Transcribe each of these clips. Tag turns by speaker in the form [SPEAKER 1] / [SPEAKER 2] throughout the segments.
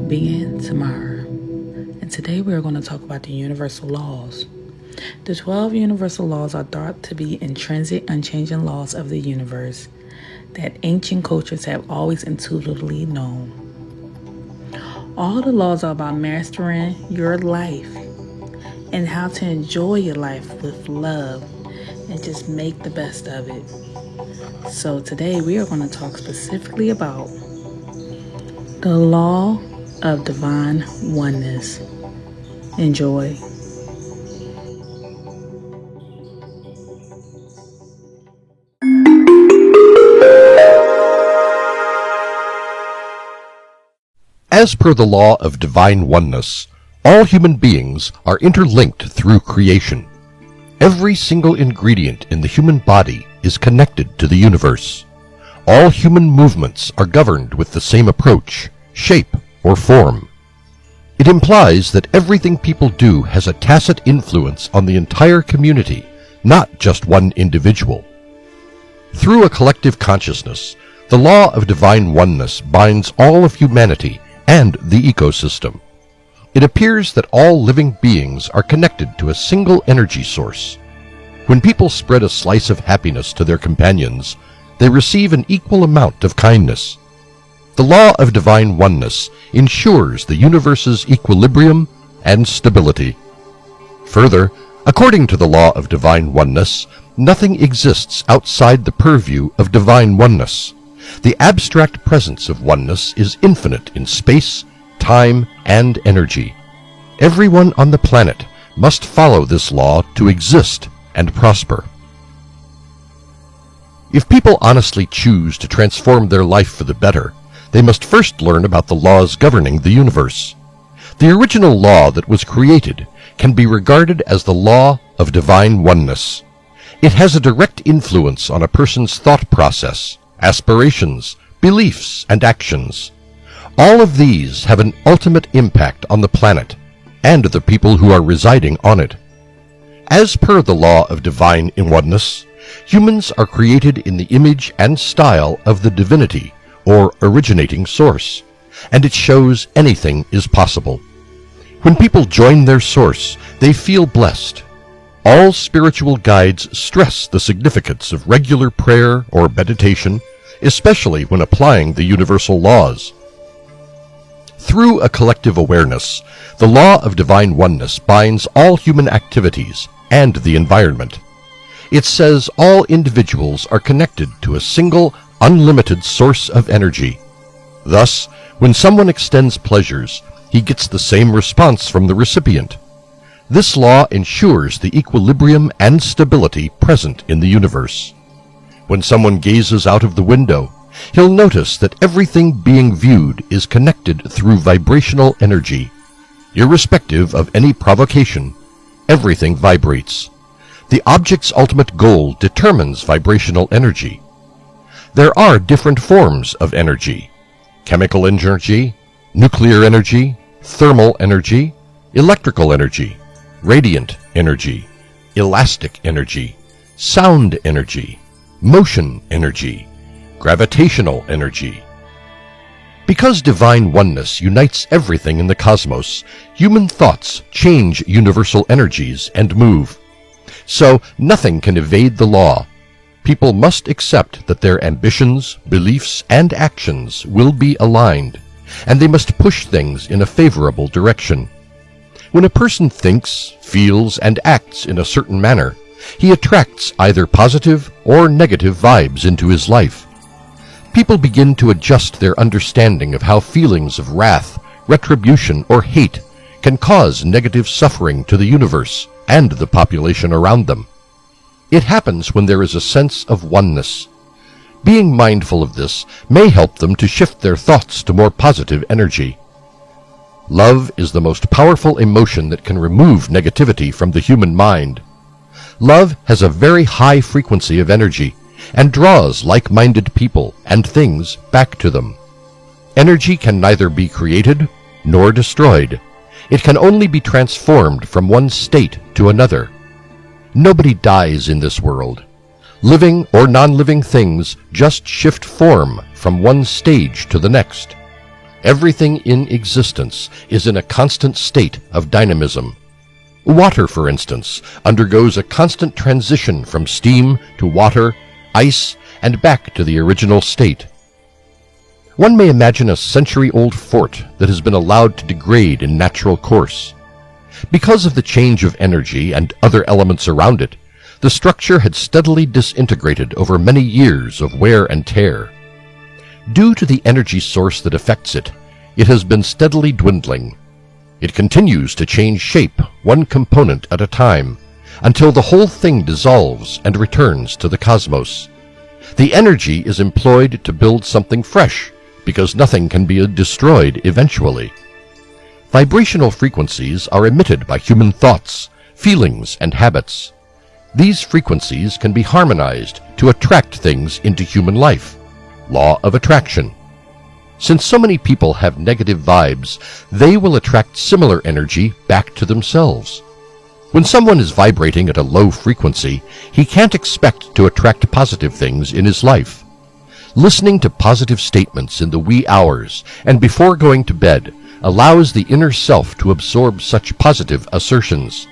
[SPEAKER 1] being TYMARA, and today we are going to talk about the universal laws. The 12 universal laws are thought to be intrinsic, unchanging laws of the universe that ancient cultures have always intuitively known. All the laws are about mastering your life and how to enjoy your life with love and just make the best of it. So today we are going to talk specifically about the law of divine oneness. Enjoy.
[SPEAKER 2] As per the law of divine oneness, all human beings are interlinked through creation. Every single ingredient in the human body is connected to the universe. All human movements are governed with the same approach, shape, or form. It implies that everything people do has a tacit influence on the entire community, not just one individual. Through a collective consciousness, the law of divine oneness binds all of humanity and the ecosystem. It appears that all living beings are connected to a single energy source. When people spread a slice of happiness to their companions, they receive an equal amount of kindness. The law of divine oneness ensures the universe's equilibrium and stability. Further, according to the law of divine oneness, nothing exists outside the purview of divine oneness. The abstract presence of oneness is infinite in space, time, and energy. Everyone on the planet must follow this law to exist and prosper. If people honestly choose to transform their life for the better, they must first learn about the laws governing the universe. The original law that was created can be regarded as the law of divine oneness. It has a direct influence on a person's thought process, aspirations, beliefs, and actions. All of these have an ultimate impact on the planet and the people who are residing on it. As per the law of divine oneness, humans are created in the image and style of the divinity or originating source, and it shows anything is possible. When people join their source, they feel blessed. All spiritual guides stress the significance of regular prayer or meditation, especially when applying the universal laws. Through a collective awareness, the law of divine oneness binds all human activities and the environment. It says all individuals are connected to a single, unlimited source of energy. Thus, when someone extends pleasures, he gets the same response from the recipient. This law ensures the equilibrium and stability present in the universe. When someone gazes out of the window, he'll notice that everything being viewed is connected through vibrational energy. Irrespective of any provocation, everything vibrates. The object's ultimate goal determines vibrational energy. There are different forms of energy: chemical energy, nuclear energy, thermal energy, electrical energy, radiant energy, elastic energy, sound energy, motion energy, gravitational energy. Because divine oneness unites everything in the cosmos, human thoughts change universal energies and move. So nothing can evade the law. People must accept that their ambitions, beliefs, and actions will be aligned, and they must push things in a favorable direction. When a person thinks, feels, and acts in a certain manner, he attracts either positive or negative vibes into his life. People begin to adjust their understanding of how feelings of wrath, retribution, or hate can cause negative suffering to the universe and the population around them. It happens when there is a sense of oneness. Being mindful of this may help them to shift their thoughts to more positive energy. Love is the most powerful emotion that can remove negativity from the human mind. Love has a very high frequency of energy and draws like-minded people and things back to them. Energy can neither be created nor destroyed. It can only be transformed from one state to another. Nobody dies in this world. Living or non-living things just shift form from one stage to the next. Everything in existence is in a constant state of dynamism. Water, for instance, undergoes a constant transition from steam to water, ice, and back to the original state. One may imagine a century-old fort that has been allowed to degrade in natural course. Because of the change of energy and other elements around it, the structure had steadily disintegrated over many years of wear and tear. Due to the energy source that affects it, it has been steadily dwindling. It continues to change shape, one component at a time, until the whole thing dissolves and returns to the cosmos. The energy is employed to build something fresh, because nothing can be destroyed eventually. Vibrational frequencies are emitted by human thoughts, feelings, and habits. These frequencies can be harmonized to attract things into human life. Law of attraction. Since so many people have negative vibes, they will attract similar energy back to themselves. When someone is vibrating at a low frequency, he can't expect to attract positive things in his life. Listening to positive statements in the wee hours and before going to bed allows the inner self to absorb such positive assertions.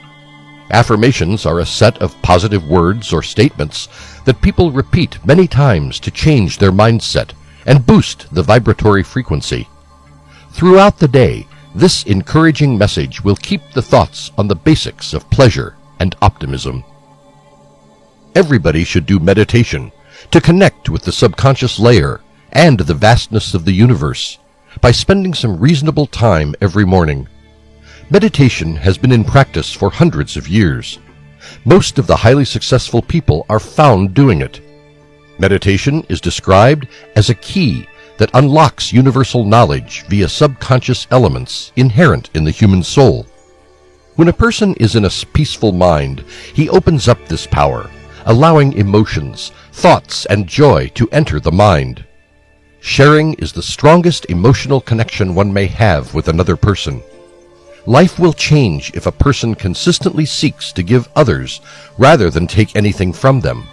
[SPEAKER 2] Affirmations are a set of positive words or statements that people repeat many times to change their mindset and boost the vibratory frequency. Throughout the day, this encouraging message will keep the thoughts on the basics of pleasure and optimism. Everybody should do meditation to connect with the subconscious layer and the vastness of the universe by spending some reasonable time every morning. Meditation has been in practice for hundreds of years. Most of the highly successful people are found doing it. Meditation is described as a key that unlocks universal knowledge via subconscious elements inherent in the human soul. When a person is in a peaceful mind, he opens up this power, allowing emotions, thoughts, and joy to enter the mind. Sharing is the strongest emotional connection one may have with another person. Life will change if a person consistently seeks to give others rather than take anything from them.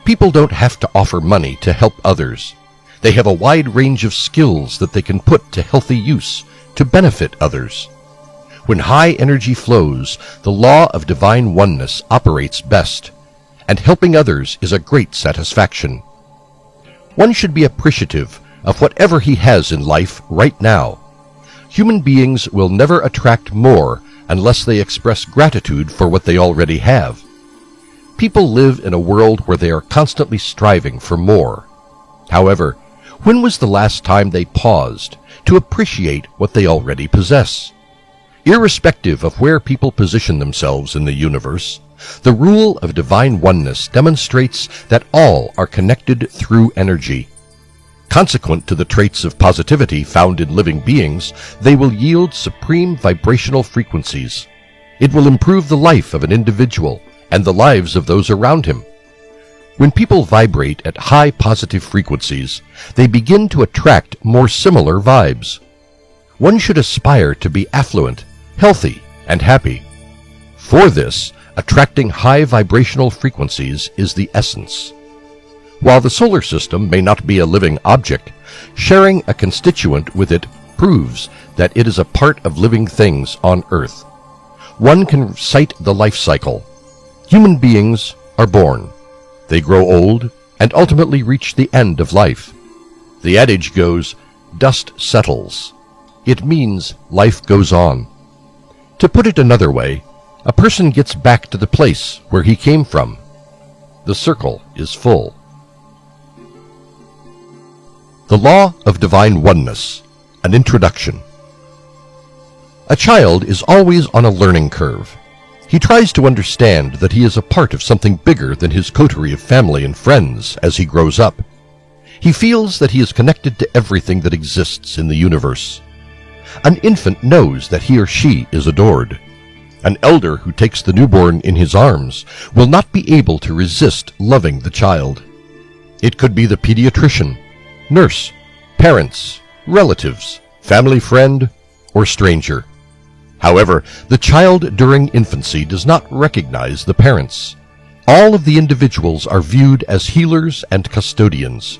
[SPEAKER 2] People don't have to offer money to help others. They have a wide range of skills that they can put to healthy use to benefit others. When high energy flows, the law of divine oneness operates best, and helping others is a great satisfaction. One should be appreciative of whatever he has in life right now. Human beings will never attract more unless they express gratitude for what they already have. People live in a world where they are constantly striving for more. However, when was the last time they paused to appreciate what they already possess? Irrespective of where people position themselves in the universe, the rule of divine oneness demonstrates that all are connected through energy. Consequent to the traits of positivity found in living beings, they will yield supreme vibrational frequencies. It will improve the life of an individual and the lives of those around him. When people vibrate at high positive frequencies, they begin to attract more similar vibes. One should aspire to be affluent, healthy, and happy. For this, attracting high vibrational frequencies is the essence. While the solar system may not be a living object, sharing a constituent with it proves that it is a part of living things on Earth. One can cite the life cycle. Human beings are born. They grow old and ultimately reach the end of life. The adage goes, "Dust settles." It means life goes on. To put it another way, a person gets back to the place where he came from. The circle is full. The Law of Divine Oneness, an Introduction. A child is always on a learning curve. He tries to understand that he is a part of something bigger than his coterie of family and friends as he grows up. He feels that he is connected to everything that exists in the universe. An infant knows that he or she is adored. An elder who takes the newborn in his arms will not be able to resist loving the child. It could be the pediatrician, nurse, parents, relatives, family friend, or stranger. However, the child during infancy does not recognize the parents. All of the individuals are viewed as healers and custodians.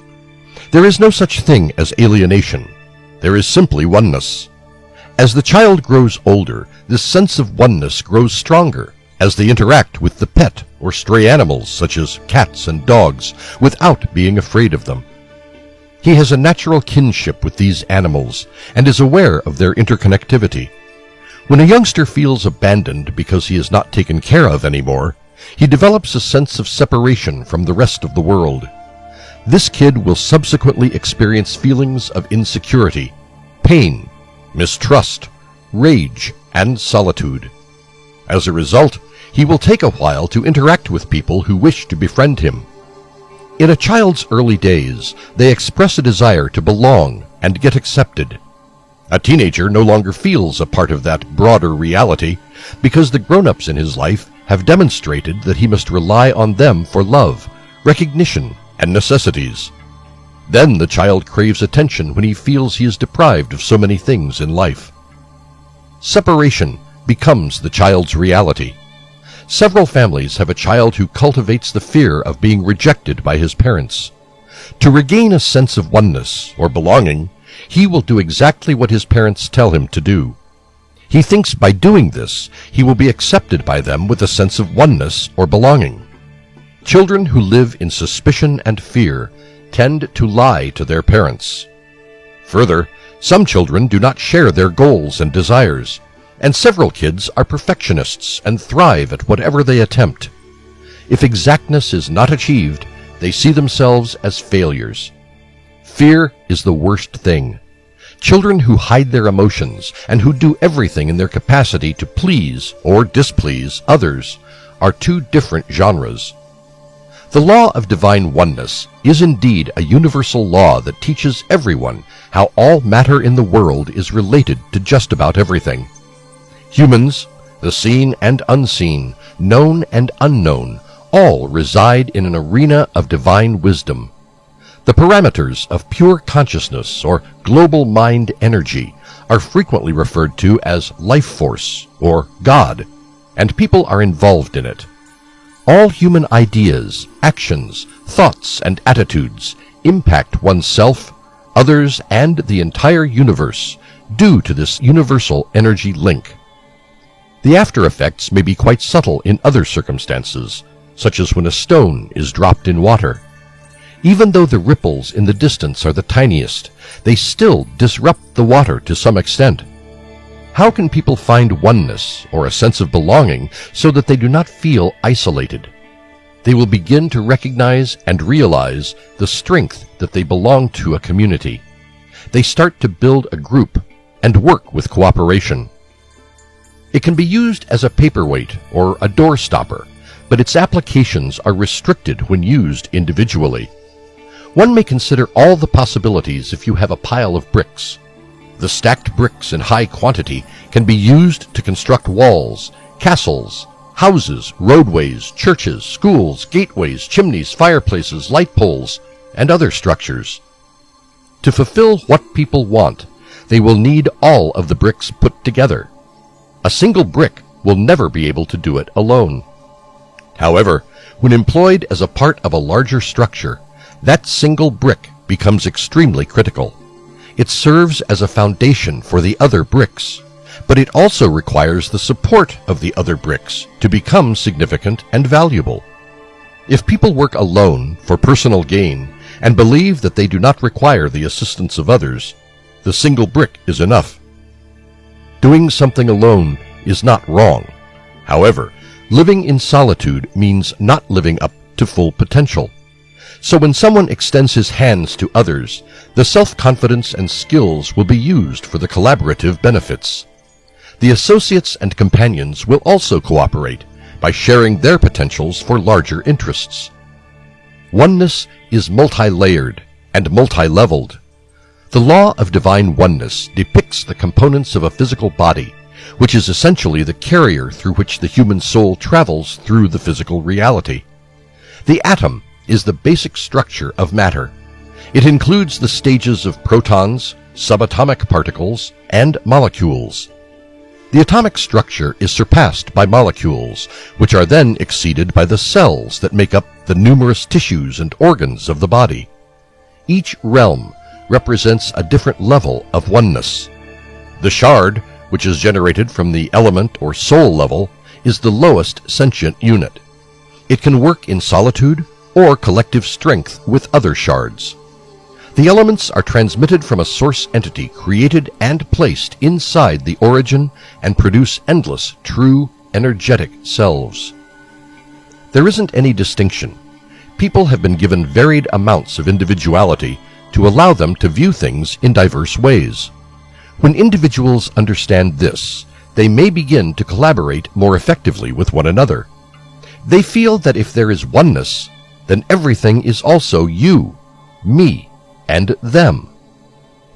[SPEAKER 2] There is no such thing as alienation. There is simply oneness. As the child grows older, this sense of oneness grows stronger as they interact with the pet or stray animals such as cats and dogs without being afraid of them. He has a natural kinship with these animals and is aware of their interconnectivity. When a youngster feels abandoned because he is not taken care of anymore, he develops a sense of separation from the rest of the world. This kid will subsequently experience feelings of insecurity, pain, mistrust, rage, and solitude. As a result, he will take a while to interact with people who wish to befriend him. In a child's early days, they express a desire to belong and get accepted. A teenager no longer feels a part of that broader reality because the grown-ups in his life have demonstrated that he must rely on them for love, recognition, and necessities. Then the child craves attention when he feels he is deprived of so many things in life. Separation becomes the child's reality. Several families have a child who cultivates the fear of being rejected by his parents. To regain a sense of oneness or belonging, he will do exactly what his parents tell him to do. He thinks by doing this, he will be accepted by them with a sense of oneness or belonging. Children who live in suspicion and fear tend to lie to their parents. Further, some children do not share their goals and desires, and several kids are perfectionists and thrive at whatever they attempt. If exactness is not achieved, they see themselves as failures. Fear is the worst thing. Children who hide their emotions and who do everything in their capacity to please or displease others are two different genres. The law of divine oneness is indeed a universal law that teaches everyone how all matter in the world is related to just about everything. Humans, the seen and unseen, known and unknown, all reside in an arena of divine wisdom. The parameters of pure consciousness or global mind energy are frequently referred to as life force or God, and people are involved in it. All human ideas, actions, thoughts, and attitudes impact oneself, others, and the entire universe due to this universal energy link. The after effects may be quite subtle in other circumstances, such as when a stone is dropped in water. Even though the ripples in the distance are the tiniest, they still disrupt the water to some extent. How can people find oneness or a sense of belonging so that they do not feel isolated? They will begin to recognize and realize the strength that they belong to a community. They start to build a group and work with cooperation. It can be used as a paperweight or a door stopper, but its applications are restricted when used individually. One may consider all the possibilities if you have a pile of bricks. The stacked bricks in high quantity can be used to construct walls, castles, houses, roadways, churches, schools, gateways, chimneys, fireplaces, light poles, and other structures. To fulfill what people want, they will need all of the bricks put together. A single brick will never be able to do it alone. However, when employed as a part of a larger structure, that single brick becomes extremely critical. It serves as a foundation for the other bricks, but it also requires the support of the other bricks to become significant and valuable. If people work alone for personal gain and believe that they do not require the assistance of others, the single brick is enough. Doing something alone is not wrong. However, living in solitude means not living up to full potential. So when someone extends his hands to others, the self-confidence and skills will be used for the collaborative benefits. The associates and companions will also cooperate by sharing their potentials for larger interests. Oneness is multi-layered and multi-leveled. The law of divine oneness depicts the components of a physical body, which is essentially the carrier through which the human soul travels through the physical reality. The atom is the basic structure of matter. It includes the stages of protons, subatomic particles, and molecules. The atomic structure is surpassed by molecules, which are then exceeded by the cells that make up the numerous tissues and organs of the body. Each realm, represents a different level of oneness. The shard, which is generated from the element or soul level, is the lowest sentient unit. It can work in solitude or collective strength with other shards. The elements are transmitted from a source entity created and placed inside the origin and produce endless, true, energetic selves. There isn't any distinction. People have been given varied amounts of individuality to allow them to view things in diverse ways. When individuals understand this, they may begin to collaborate more effectively with one another. They feel that if there is oneness, then everything is also you, me, and them.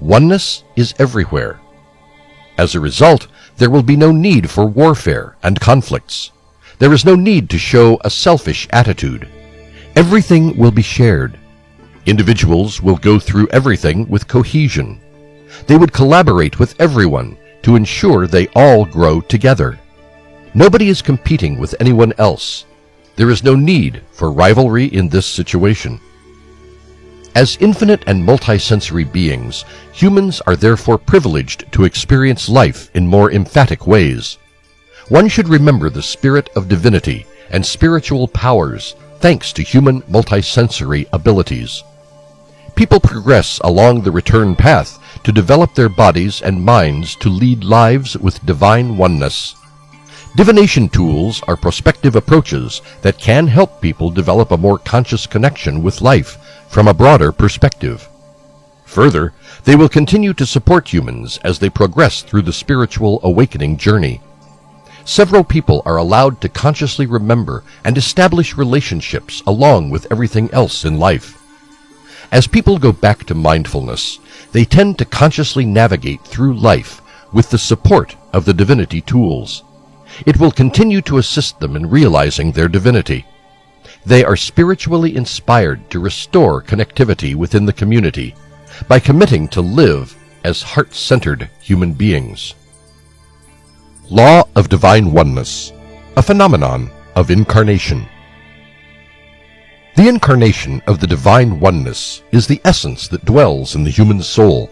[SPEAKER 2] Oneness is everywhere. As a result, there will be no need for warfare and conflicts. There is no need to show a selfish attitude. Everything will be shared. Individuals will go through everything with cohesion. They would collaborate with everyone to ensure they all grow together. Nobody is competing with anyone else. There is no need for rivalry in this situation. As infinite and multisensory beings, humans are therefore privileged to experience life in more emphatic ways. One should remember the spirit of divinity and spiritual powers thanks to human multisensory abilities. People progress along the return path to develop their bodies and minds to lead lives with divine oneness. Divination tools are prospective approaches that can help people develop a more conscious connection with life from a broader perspective. Further, they will continue to support humans as they progress through the spiritual awakening journey. Several people are allowed to consciously remember and establish relationships along with everything else in life. As people go back to mindfulness, they tend to consciously navigate through life with the support of the divinity tools. It will continue to assist them in realizing their divinity. They are spiritually inspired to restore connectivity within the community by committing to live as heart-centered human beings. Law of Divine Oneness, a phenomenon of incarnation. The incarnation of the divine oneness is the essence that dwells in the human soul,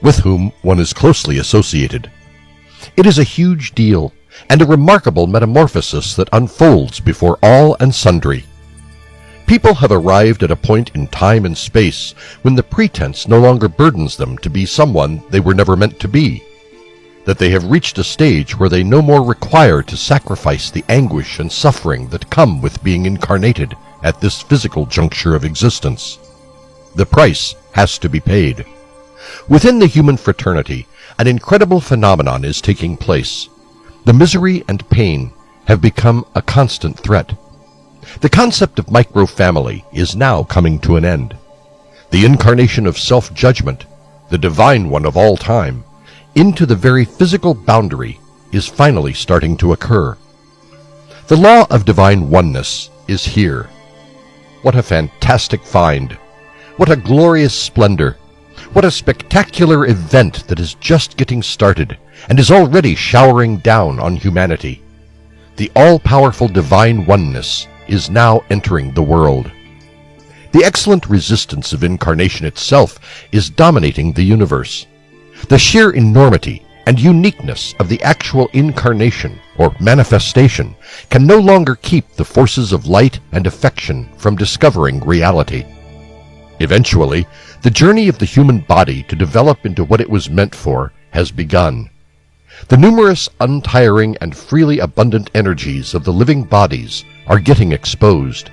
[SPEAKER 2] with whom one is closely associated. It is a huge deal and a remarkable metamorphosis that unfolds before all and sundry. People have arrived at a point in time and space when the pretense no longer burdens them to be someone they were never meant to be, that they have reached a stage where they no more require to sacrifice the anguish and suffering that come with being incarnated at this physical juncture of existence. The price has to be paid. Within the human fraternity, an incredible phenomenon is taking place. The misery and pain have become a constant threat. The concept of micro-family is now coming to an end. The incarnation of self-judgment, the divine one of all time, into the very physical boundary is finally starting to occur. The law of divine oneness is here. What a fantastic find! What a glorious splendor! What a spectacular event that is just getting started and is already showering down on humanity. The all-powerful divine oneness is now entering the world. The excellent resistance of incarnation itself is dominating the universe. The sheer enormity and uniqueness of the actual incarnation or manifestation can no longer keep the forces of light and affection from discovering reality. Eventually, the journey of the human body to develop into what it was meant for has begun. The numerous, untiring, and freely abundant energies of the living bodies are getting exposed.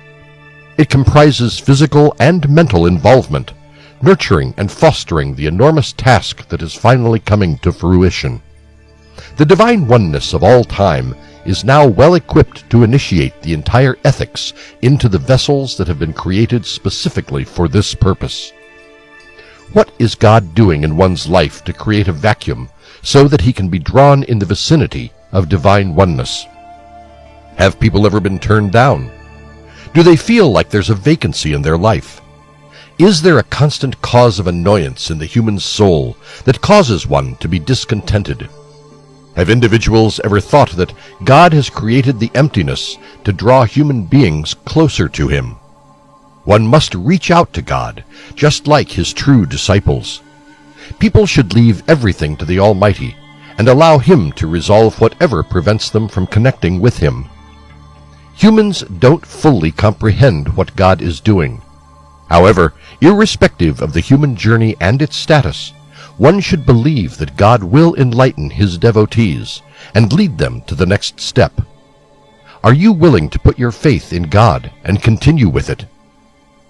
[SPEAKER 2] It comprises physical and mental involvement, nurturing and fostering the enormous task that is finally coming to fruition. The divine oneness of all time is now well equipped to initiate the entire ethics into the vessels that have been created specifically for this purpose. What is God doing in one's life to create a vacuum so that he can be drawn in the vicinity of divine oneness? Have people ever been turned down? Do they feel like there's a vacancy in their life? Is there a constant cause of annoyance in the human soul that causes one to be discontented? Have individuals ever thought that God has created the emptiness to draw human beings closer to him? One must reach out to God, just like his true disciples. People should leave everything to the Almighty and allow Him to resolve whatever prevents them from connecting with Him. Humans don't fully comprehend what God is doing. However, irrespective of the human journey and its status, one should believe that God will enlighten His devotees and lead them to the next step. Are you willing to put your faith in God and continue with it?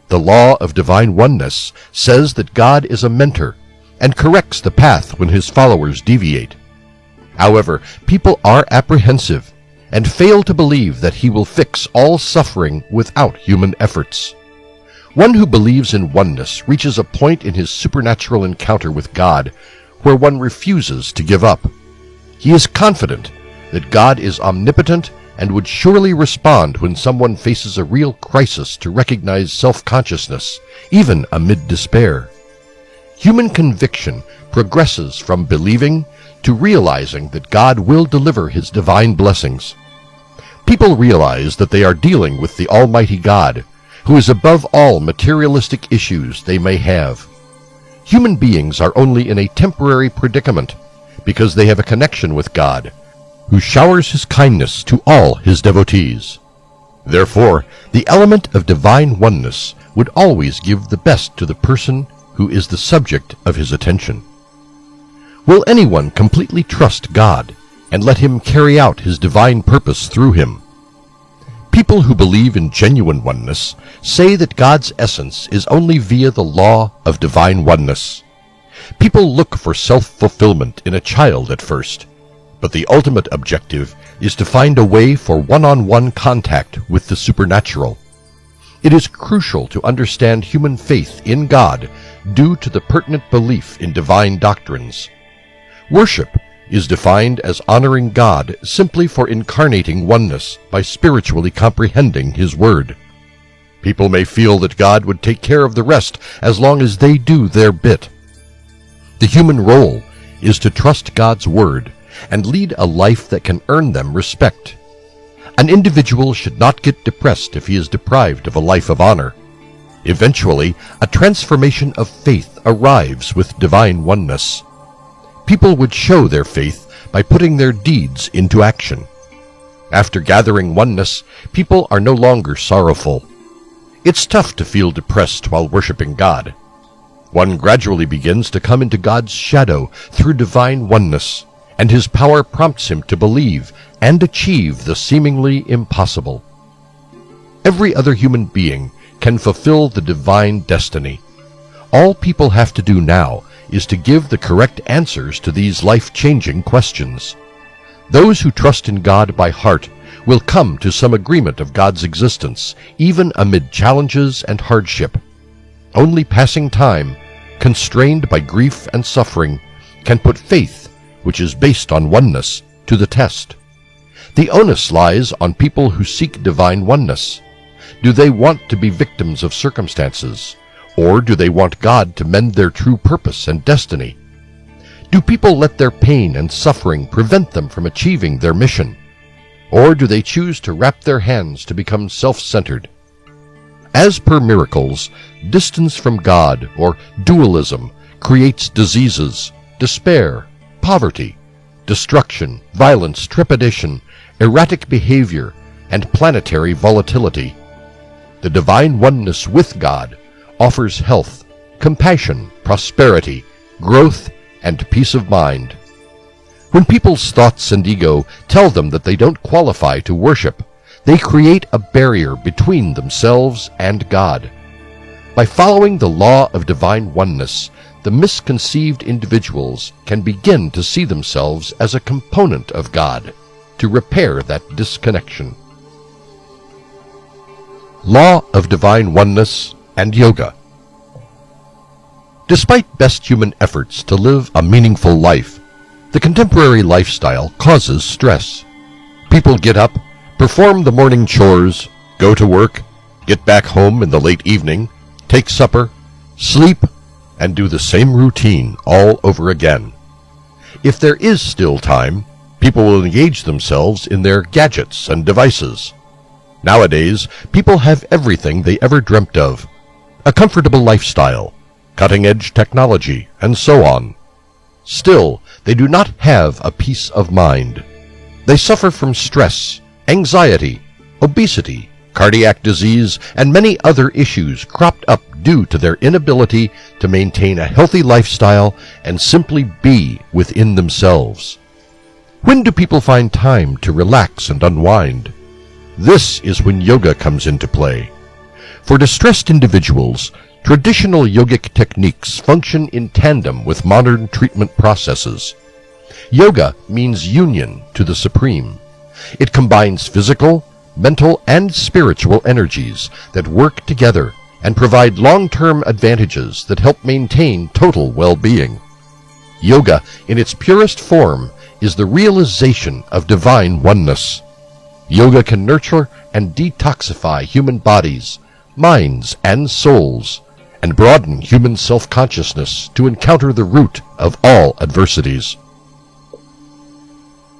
[SPEAKER 2] The law of divine oneness says that God is a mentor and corrects the path when His followers deviate. However, people are apprehensive and fail to believe that He will fix all suffering without human efforts. One who believes in oneness reaches a point in his supernatural encounter with God where one refuses to give up. He is confident that God is omnipotent and would surely respond when someone faces a real crisis to recognize self-consciousness, even amid despair. Human conviction progresses from believing to realizing that God will deliver His divine blessings. People realize that they are dealing with the Almighty God, who is above all materialistic issues they may have. Human beings are only in a temporary predicament because they have a connection with God, who showers His kindness to all His devotees. Therefore, the element of divine oneness would always give the best to the person who is the subject of His attention. Will anyone completely trust God and let Him carry out His divine purpose through him? People who believe in genuine oneness say that God's essence is only via the law of divine oneness. People look for self-fulfillment in a child at first, but the ultimate objective is to find a way for one-on-one contact with the supernatural. It is crucial to understand human faith in God due to the pertinent belief in divine doctrines. Worship is defined as honoring God simply for incarnating oneness by spiritually comprehending His Word. People may feel that God would take care of the rest as long as they do their bit. The human role is to trust God's Word and lead a life that can earn them respect. An individual should not get depressed if he is deprived of a life of honor. Eventually, a transformation of faith arrives with divine oneness. People would show their faith by putting their deeds into action. After gathering oneness, people are no longer sorrowful. It's tough to feel depressed while worshiping God. One gradually begins to come into God's shadow through divine oneness, and His power prompts him to believe and achieve the seemingly impossible. Every other human being can fulfill the divine destiny. All people have to do now is to give the correct answers to these life-changing questions. Those who trust in God by heart will come to some agreement of God's existence, even amid challenges and hardship. Only passing time, constrained by grief and suffering, can put faith, which is based on oneness, to the test. The onus lies on people who seek divine oneness. Do they want to be victims of circumstances? Or do they want God to mend their true purpose and destiny? Do people let their pain and suffering prevent them from achieving their mission? Or do they choose to wrap their hands to become self-centered? As per miracles, distance from God, or dualism, creates diseases, despair, poverty, destruction, violence, trepidation, erratic behavior, and planetary volatility. The divine oneness with God offers health, compassion, prosperity, growth, and peace of mind. When people's thoughts and ego tell them that they don't qualify to worship, they create a barrier between themselves and God. By following the law of divine oneness, the misconceived individuals can begin to see themselves as a component of God, to repair that disconnection. Law of divine oneness and yoga. Despite best human efforts to live a meaningful life, the contemporary lifestyle causes stress. People get up, perform the morning chores, go to work, get back home in the late evening, take supper, sleep, and do the same routine all over again. If there is still time, people will engage themselves in their gadgets and devices. Nowadays, people have everything they ever dreamt of: a comfortable lifestyle, cutting-edge technology, and so on. Still, they do not have a peace of mind. They suffer from stress, anxiety, obesity, cardiac disease, and many other issues cropped up due to their inability to maintain a healthy lifestyle and simply be within themselves. When do people find time to relax and unwind? This is when yoga comes into play. For distressed individuals, traditional yogic techniques function in tandem with modern treatment processes. Yoga means union to the Supreme. It combines physical, mental, and spiritual energies that work together and provide long-term advantages that help maintain total well-being. Yoga, in its purest form, is the realization of divine oneness. Yoga can nurture and detoxify human bodies, minds, and souls, and broaden human self-consciousness to encounter the root of all adversities.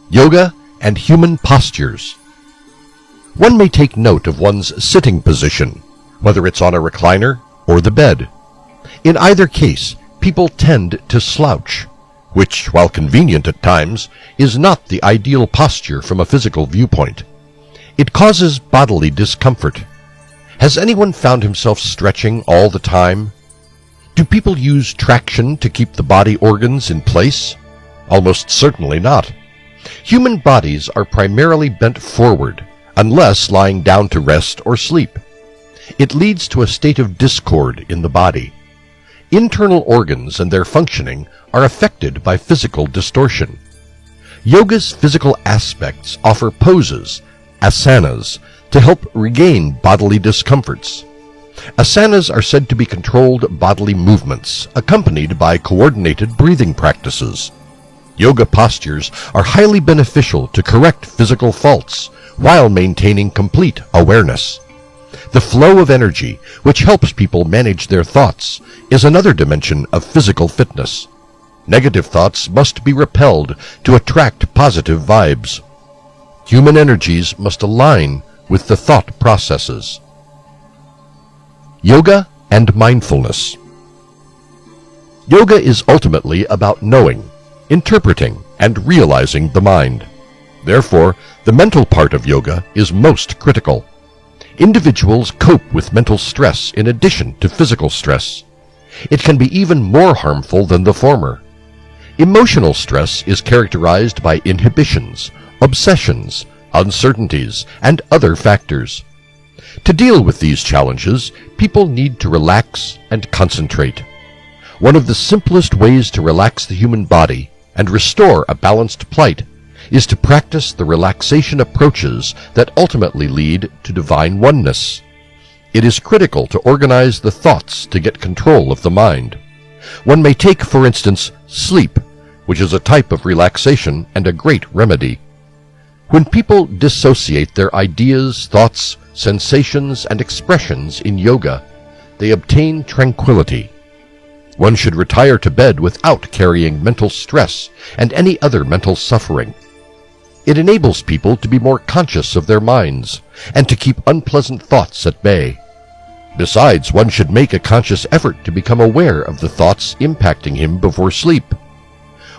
[SPEAKER 2] Yoga and human postures. One may take note of one's sitting position, whether it's on a recliner or the bed. In either case, people tend to slouch, which, while convenient at times, is not the ideal posture from a physical viewpoint. It causes bodily discomfort. Has anyone found himself stretching all the time? Do people use traction to keep the body organs in place? Almost certainly not. Human bodies are primarily bent forward, unless lying down to rest or sleep. It leads to a state of discord in the body. Internal organs and their functioning are affected by physical distortion. Yoga's physical aspects offer poses, asanas, to help regain bodily discomforts. Asanas are said to be controlled bodily movements, accompanied by coordinated breathing practices. Yoga postures are highly beneficial to correct physical faults while maintaining complete awareness. The flow of energy, which helps people manage their thoughts, is another dimension of physical fitness. Negative thoughts must be repelled to attract positive vibes. Human energies must align with the thought processes. Yoga and mindfulness. Yoga is ultimately about knowing, interpreting, and realizing the mind. Therefore, the mental part of yoga is most critical. Individuals cope with mental stress in addition to physical stress. It can be even more harmful than the former. Emotional stress is characterized by inhibitions, obsessions, uncertainties, and other factors. To deal with these challenges, people need to relax and concentrate. One of the simplest ways to relax the human body and restore a balanced plight is to practice the relaxation approaches that ultimately lead to divine oneness. It is critical to organize the thoughts to get control of the mind. One may take, for instance, sleep, which is a type of relaxation and a great remedy. When people dissociate their ideas, thoughts, sensations, and expressions in yoga, they obtain tranquility. One should retire to bed without carrying mental stress and any other mental suffering. It enables people to be more conscious of their minds and to keep unpleasant thoughts at bay. Besides, one should make a conscious effort to become aware of the thoughts impacting him before sleep.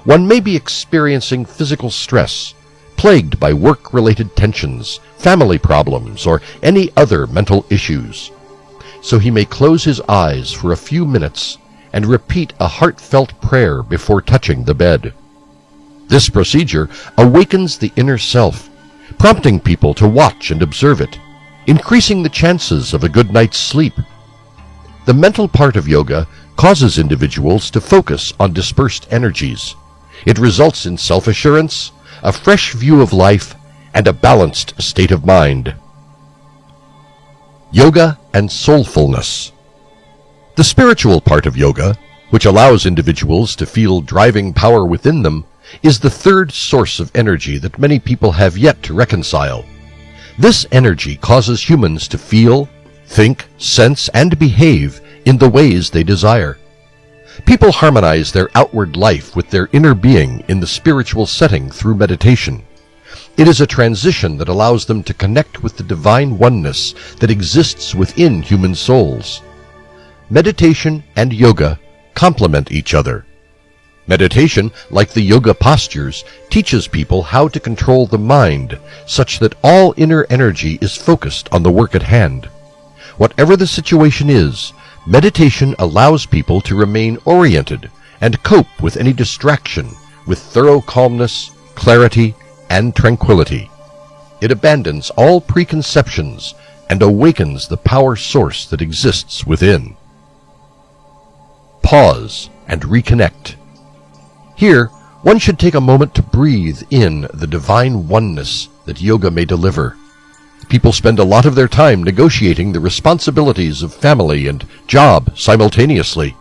[SPEAKER 2] One may be experiencing physical stress, plagued by work-related tensions, family problems, or any other mental issues. So he may close his eyes for a few minutes and repeat a heartfelt prayer before touching the bed. This procedure awakens the inner self, prompting people to watch and observe it, increasing the chances of a good night's sleep. The mental part of yoga causes individuals to focus on dispersed energies. It results in self-assurance, a fresh view of life, and a balanced state of mind. Yoga and soulfulness. The spiritual part of yoga, which allows individuals to feel driving power within them, is the third source of energy that many people have yet to reconcile. This energy causes humans to feel, think, sense, and behave in the ways they desire. People harmonize their outward life with their inner being in the spiritual setting through meditation. It is a transition that allows them to connect with the divine oneness that exists within human souls. Meditation and yoga complement each other. Meditation, like the yoga postures, teaches people how to control the mind such that all inner energy is focused on the work at hand. Whatever the situation is, meditation allows people to remain oriented and cope with any distraction with thorough calmness, clarity, and tranquility. It abandons all preconceptions and awakens the power source that exists within. Pause and reconnect. Here, one should take a moment to breathe in the divine oneness that yoga may deliver. People spend a lot of their time negotiating the responsibilities of family and job simultaneously.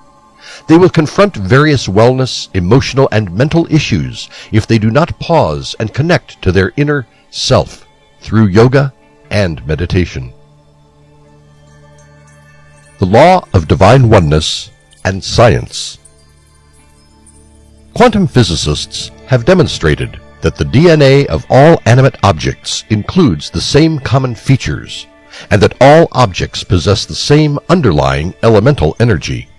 [SPEAKER 2] They will confront various wellness, emotional, and mental issues if they do not pause and connect to their inner self through yoga and meditation. The law of divine oneness and science. Quantum physicists have demonstrated that the DNA of all animate objects includes the same common features, and that all objects possess the same underlying elemental energy.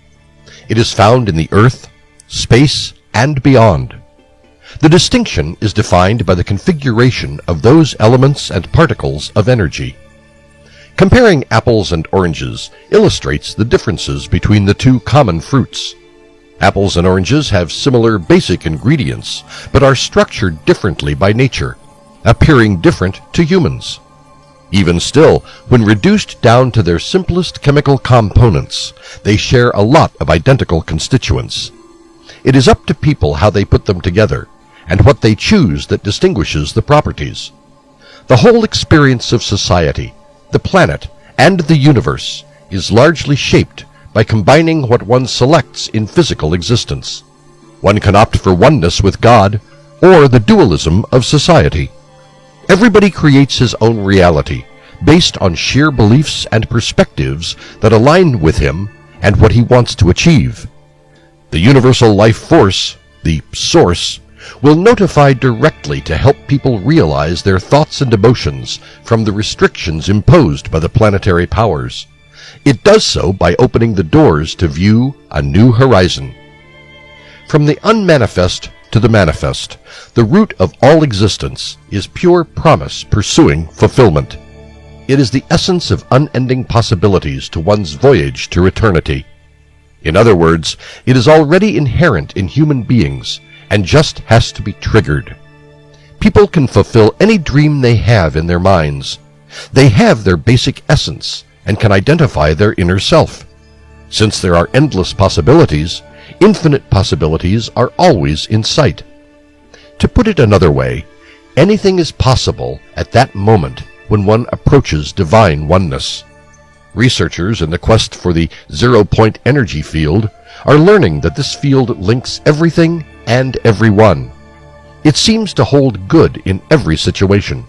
[SPEAKER 2] It is found in the earth, space, and beyond. The distinction is defined by the configuration of those elements and particles of energy. Comparing apples and oranges illustrates the differences between the two common fruits. Apples and oranges have similar basic ingredients, but are structured differently by nature, appearing different to humans. Even still, when reduced down to their simplest chemical components, they share a lot of identical constituents. It is up to people how they put them together, and what they choose that distinguishes the properties. The whole experience of society, the planet, and the universe is largely shaped by combining what one selects in physical existence. One can opt for oneness with God or the dualism of society. Everybody creates his own reality based on sheer beliefs and perspectives that align with him and what he wants to achieve. The universal life force, the source, will notify directly to help people realize their thoughts and emotions from the restrictions imposed by the planetary powers. It does so by opening the doors to view a new horizon. From the unmanifest to the manifest, the root of all existence is pure promise pursuing fulfillment. It is the essence of unending possibilities to one's voyage to eternity. In other words, it is already inherent in human beings and just has to be triggered. People can fulfill any dream they have in their minds. They have their basic essence and can identify their inner self. Since there are endless possibilities, infinite possibilities are always in sight. To put it another way, anything is possible at that moment when one approaches divine oneness. Researchers in the quest for the zero-point energy field are learning that this field links everything and everyone. It seems to hold good in every situation.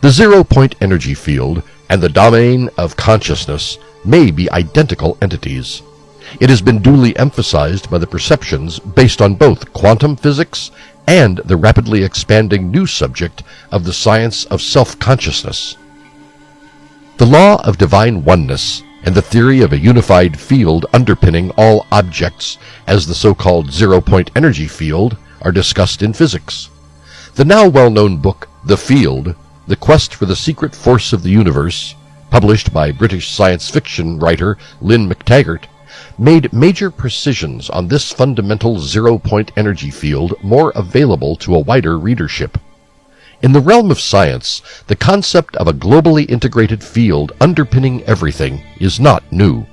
[SPEAKER 2] The zero-point energy field and the domain of consciousness may be identical entities. It has been duly emphasized by the perceptions based on both quantum physics and the rapidly expanding new subject of the science of self-consciousness. The law of divine oneness and the theory of a unified field underpinning all objects as the so-called zero-point energy field are discussed in physics. The now well-known book, The Field, The Quest for the Secret Force of the Universe, published by British science fiction writer Lynn McTaggart, made major precisions on this fundamental zero-point energy field more available to a wider readership. In the realm of science, the concept of a globally integrated field underpinning everything is not new.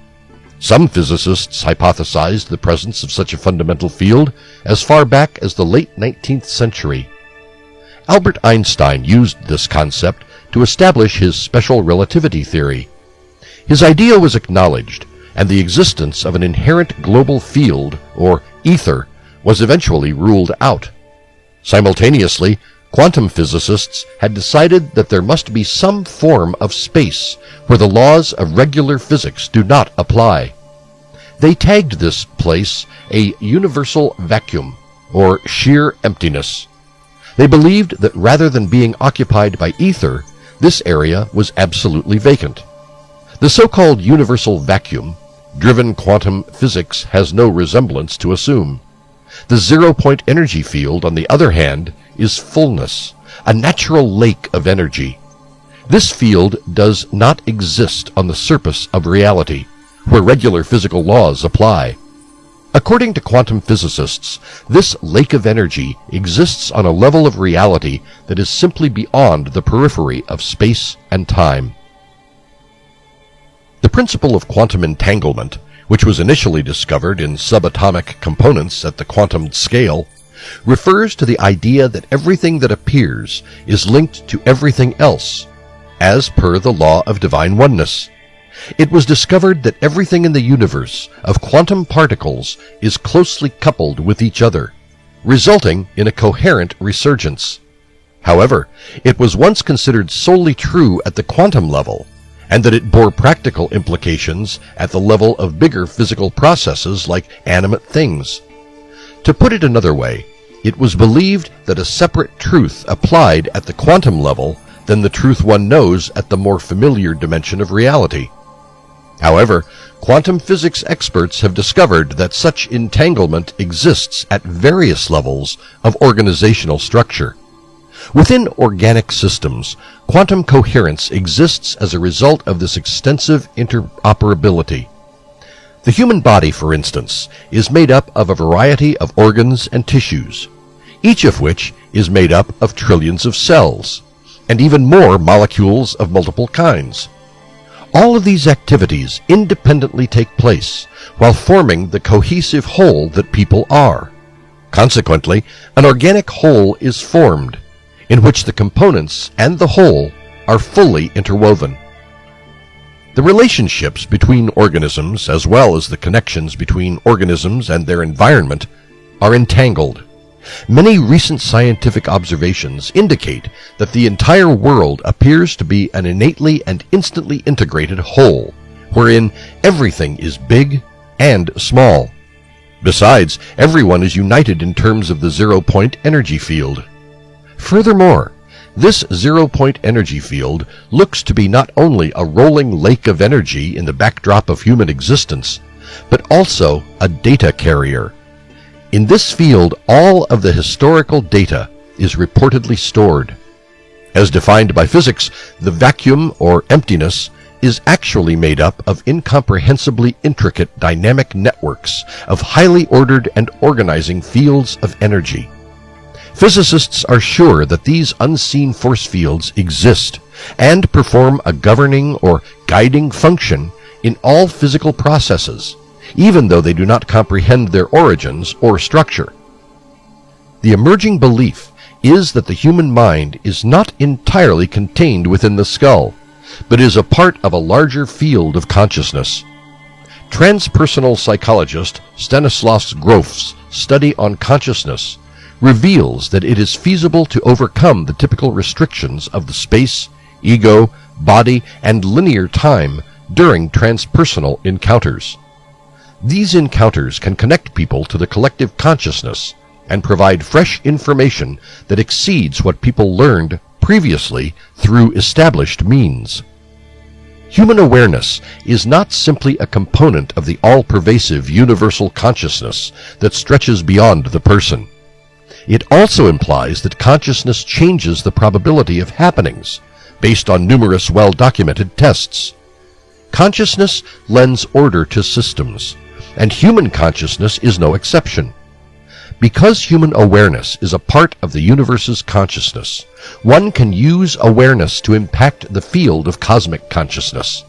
[SPEAKER 2] Some physicists hypothesized the presence of such a fundamental field as far back as the late 19th century. Albert Einstein used this concept to establish his special relativity theory. His idea was acknowledged, and the existence of an inherent global field, or ether, was eventually ruled out. Simultaneously, quantum physicists had decided that there must be some form of space where the laws of regular physics do not apply. They tagged this place a universal vacuum, or sheer emptiness. They believed that rather than being occupied by ether, this area was absolutely vacant. The so-called universal vacuum driven quantum physics has no resemblance to assume. The zero-point energy field, on the other hand, is fullness, a natural lake of energy. This field does not exist on the surface of reality, where regular physical laws apply. According to quantum physicists, this lake of energy exists on a level of reality that is simply beyond the periphery of space and time. The principle of quantum entanglement, which was initially discovered in subatomic components at the quantum scale, refers to the idea that everything that appears is linked to everything else, as per the law of divine oneness. It was discovered that everything in the universe of quantum particles is closely coupled with each other, resulting in a coherent resurgence. However, it was once considered solely true at the quantum level, and that it bore practical implications at the level of bigger physical processes like animate things. To put it another way, it was believed that a separate truth applied at the quantum level than the truth one knows at the more familiar dimension of reality. However, quantum physics experts have discovered that such entanglement exists at various levels of organizational structure. Within organic systems, quantum coherence exists as a result of this extensive interoperability. The human body, for instance, is made up of a variety of organs and tissues, each of which is made up of trillions of cells, and even more molecules of multiple kinds. All of these activities independently take place while forming the cohesive whole that people are. Consequently, an organic whole is formed, in which the components and the whole are fully interwoven. The relationships between organisms, as well as the connections between organisms and their environment, are entangled. Many recent scientific observations indicate that the entire world appears to be an innately and instantly integrated whole, wherein everything is big and small. Besides, everyone is united in terms of the zero-point energy field. Furthermore, this zero-point energy field looks to be not only a rolling lake of energy in the backdrop of human existence, but also a data carrier. In this field, all of the historical data is reportedly stored. As defined by physics, the vacuum or emptiness is actually made up of incomprehensibly intricate dynamic networks of highly ordered and organizing fields of energy. Physicists are sure that these unseen force fields exist and perform a governing or guiding function in all physical processes, even though they do not comprehend their origins or structure. The emerging belief is that the human mind is not entirely contained within the skull, but is a part of a larger field of consciousness. Transpersonal psychologist Stanislav Grof's study on consciousness reveals that it is feasible to overcome the typical restrictions of the space, ego, body, and linear time during transpersonal encounters. These encounters can connect people to the collective consciousness and provide fresh information that exceeds what people learned previously through established means. Human awareness is not simply a component of the all-pervasive universal consciousness that stretches beyond the person. It also implies that consciousness changes the probability of happenings based on numerous well-documented tests. Consciousness lends order to systems, and human consciousness is no exception. Because human awareness is a part of the universe's consciousness, one can use awareness to impact the field of cosmic consciousness.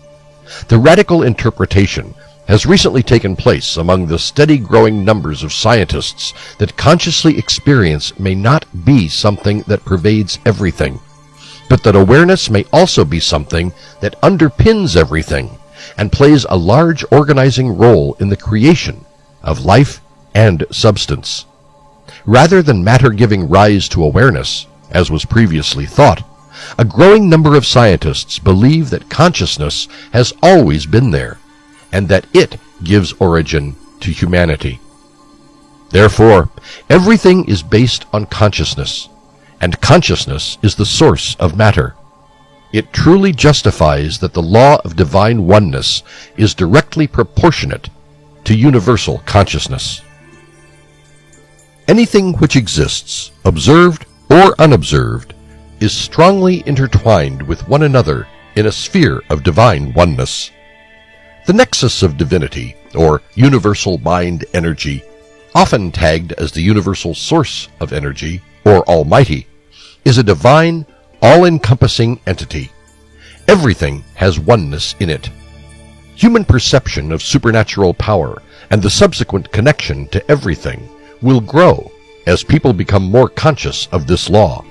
[SPEAKER 2] The radical interpretation has recently taken place among the steady growing numbers of scientists that consciously experience may not be something that pervades everything, but that awareness may also be something that underpins everything and plays a large organizing role in the creation of life and substance. Rather than matter giving rise to awareness, as was previously thought, a growing number of scientists believe that consciousness has always been there, and that it gives origin to humanity. Therefore, everything is based on consciousness, and consciousness is the source of matter. It truly justifies that the law of divine oneness is directly proportionate to universal consciousness. Anything which exists, observed or unobserved, is strongly intertwined with one another in a sphere of divine oneness. The nexus of divinity, or universal mind energy, often tagged as the universal source of energy, or Almighty, is a divine, all-encompassing entity. Everything has oneness in it. Human perception of supernatural power and the subsequent connection to everything will grow as people become more conscious of this law.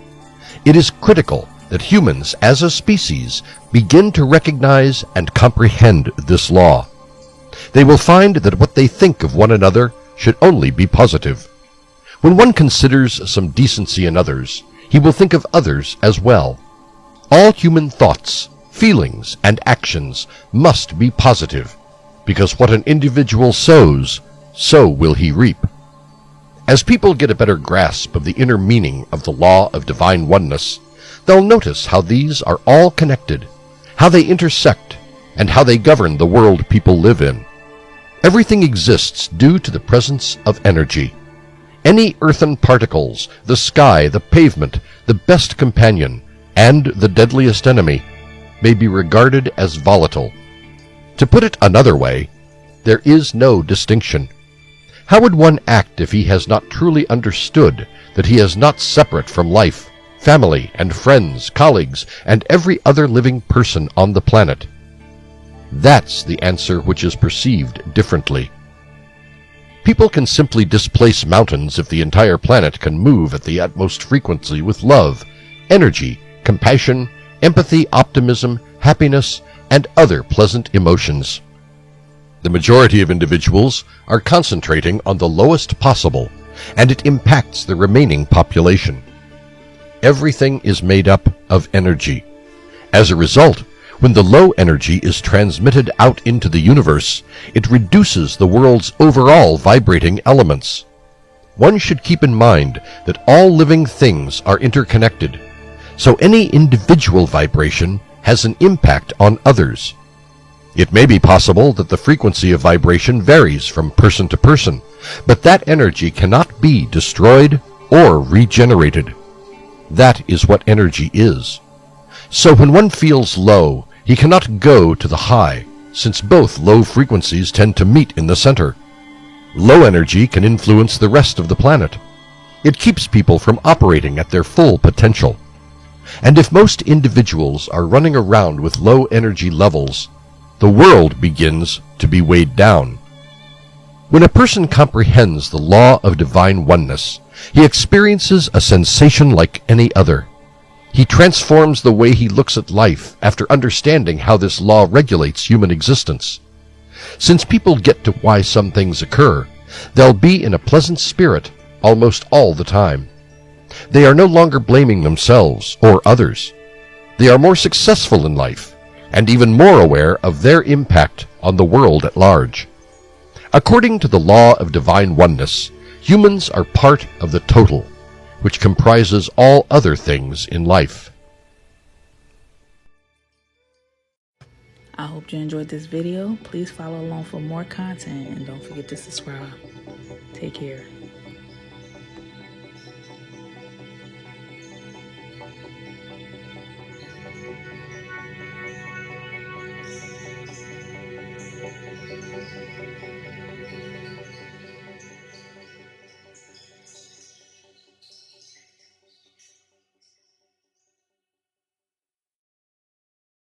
[SPEAKER 2] It is critical that humans as a species begin to recognize and comprehend this law. They will find that what they think of one another should only be positive. When one considers some decency in others, he will think of others as well. All human thoughts, feelings, and actions must be positive, because what an individual sows, so will he reap. As people get a better grasp of the inner meaning of the law of divine oneness, they'll notice how these are all connected, how they intersect, and how they govern the world people live in. Everything exists due to the presence of energy. Any earthen particles, the sky, the pavement, the best companion, and the deadliest enemy may be regarded as volatile. To put it another way, there is no distinction. How would one act if he has not truly understood that he is not separate from life, family, and friends, colleagues, and every other living person on the planet? That's the answer which is perceived differently. People can simply displace mountains if the entire planet can move at the utmost frequency with love, energy, compassion, empathy, optimism, happiness, and other pleasant emotions. The majority of individuals are concentrating on the lowest possible, and it impacts the remaining population. Everything is made up of energy. As a result, when the low energy is transmitted out into the universe, it reduces the world's overall vibrating elements. One should keep in mind that all living things are interconnected, so any individual vibration has an impact on others. It may be possible that the frequency of vibration varies from person to person, but that energy cannot be destroyed or regenerated. That is what energy is. So when one feels low, he cannot go to the high, since both low frequencies tend to meet in the center. Low energy can influence the rest of the planet. It keeps people from operating at their full potential. And if most individuals are running around with low energy levels, the world begins to be weighed down. When a person comprehends the law of divine oneness, he experiences a sensation like any other. He transforms the way he looks at life after understanding how this law regulates human existence. Since people get to why some things occur, they'll be in a pleasant spirit almost all the time. They are no longer blaming themselves or others. They are more successful in life, and even more aware of their impact on the world at large. According to the law of divine oneness, humans are part of the total, which comprises all other things in life.
[SPEAKER 1] I hope you enjoyed this video. Please follow along for more content and don't forget to subscribe. Take care.